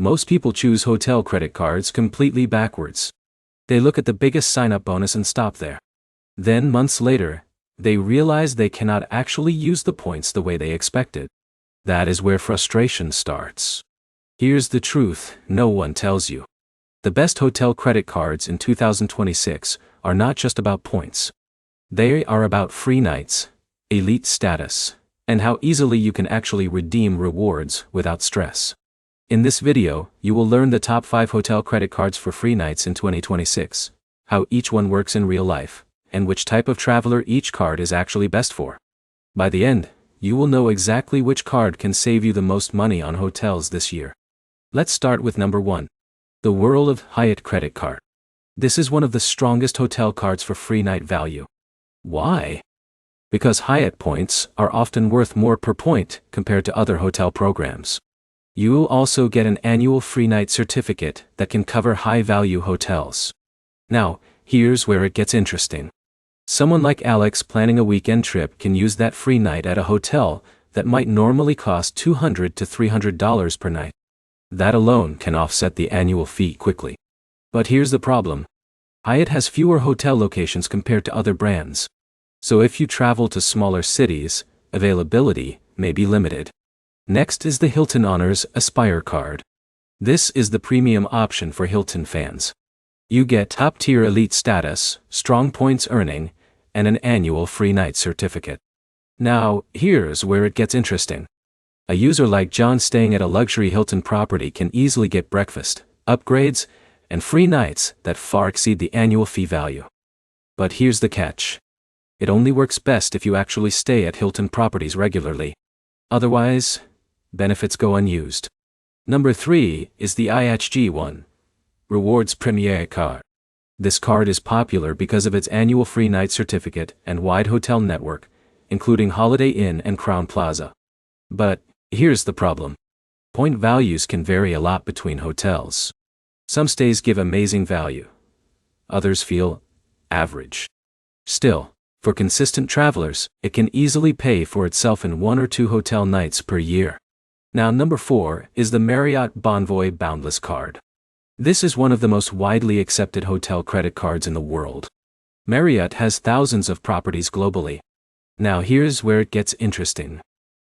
Most people choose hotel credit cards completely backwards. They look at the biggest sign-up bonus and stop there. Then months later, they realize they cannot actually use the points the way they expected. That is where frustration starts. Here's the truth no one tells you. The best hotel credit cards in 2026 are not just about points. They are about free nights, elite status, and how easily you can actually redeem rewards without stress. In this video, you will learn the top 5 hotel credit cards for free nights in 2026, how each one works in real life, and which type of traveler each card is actually best for. By the end, you will know exactly which card can save you the most money on hotels this year. Let's start with number 1. The World of Hyatt Credit Card. This is one of the strongest hotel cards for free night value. Why? Because Hyatt points are often worth more per point compared to other hotel programs. You will also get an annual free night certificate that can cover high-value hotels. Now, here's where it gets interesting. Someone like Alex planning a weekend trip can use that free night at a hotel that might normally cost $200 to $300 per night. That alone can offset the annual fee quickly. But here's the problem. Hyatt has fewer hotel locations compared to other brands. So if you travel to smaller cities, availability may be limited. Next is the Hilton Honors Aspire card. This is the premium option for Hilton fans. You get top-tier elite status, strong points earning, and an annual free night certificate. Now, here's where it gets interesting. A user like John staying at a luxury Hilton property can easily get breakfast, upgrades, and free nights that far exceed the annual fee value. But here's the catch. It only works best if you actually stay at Hilton properties regularly. Otherwise, benefits go unused. Number 3 is the IHG One Rewards Premier card. This card is popular because of its annual free night certificate and wide hotel network, including Holiday Inn and Crowne Plaza. But here's the problem. Point values can vary a lot between hotels. Some stays give amazing value. Others feel average. Still, for consistent travelers, it can easily pay for itself in 1 or 2 hotel nights per year. Now number 4 is the Marriott Bonvoy Boundless card. This is one of the most widely accepted hotel credit cards in the world. Marriott has thousands of properties globally. Now here's where it gets interesting.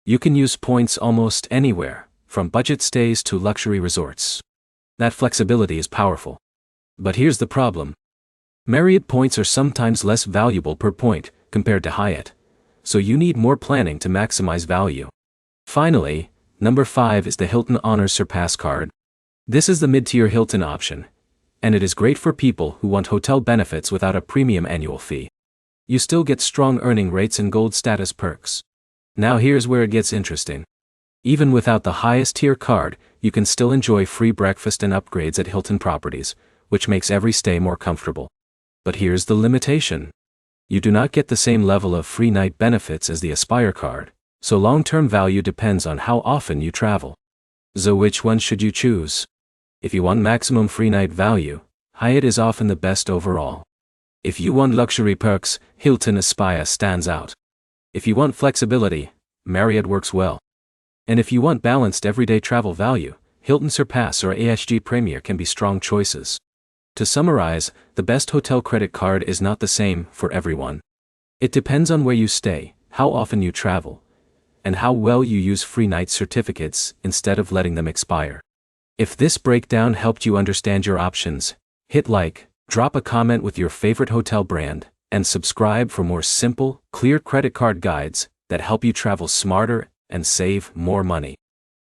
You can use points almost anywhere, from budget stays to luxury resorts. That flexibility is powerful. But here's the problem. Marriott points are sometimes less valuable per point compared to Hyatt, so you need more planning to maximize value. Finally, number 5 is the Hilton Honors Surpass card. This is the mid-tier Hilton option, and it is great for people who want hotel benefits without a premium annual fee. You still get strong earning rates and gold status perks. Now here's where it gets interesting. Even without the highest tier card, you can still enjoy free breakfast and upgrades at Hilton properties, which makes every stay more comfortable. But here's the limitation. You do not get the same level of free night benefits as the Aspire card, so long-term value depends on how often you travel. So which one should you choose? If you want maximum free night value, Hyatt is often the best overall. If you want luxury perks, Hilton Aspire stands out. If you want flexibility, Marriott works well. And if you want balanced everyday travel value, Hilton Surpass or IHG Premier can be strong choices. To summarize, the best hotel credit card is not the same for everyone. It depends on where you stay, how often you travel, and how well you use free night certificates instead of letting them expire. If this breakdown helped you understand your options, hit like, drop a comment with your favorite hotel brand, and subscribe for more simple, clear credit card guides that help you travel smarter and save more money.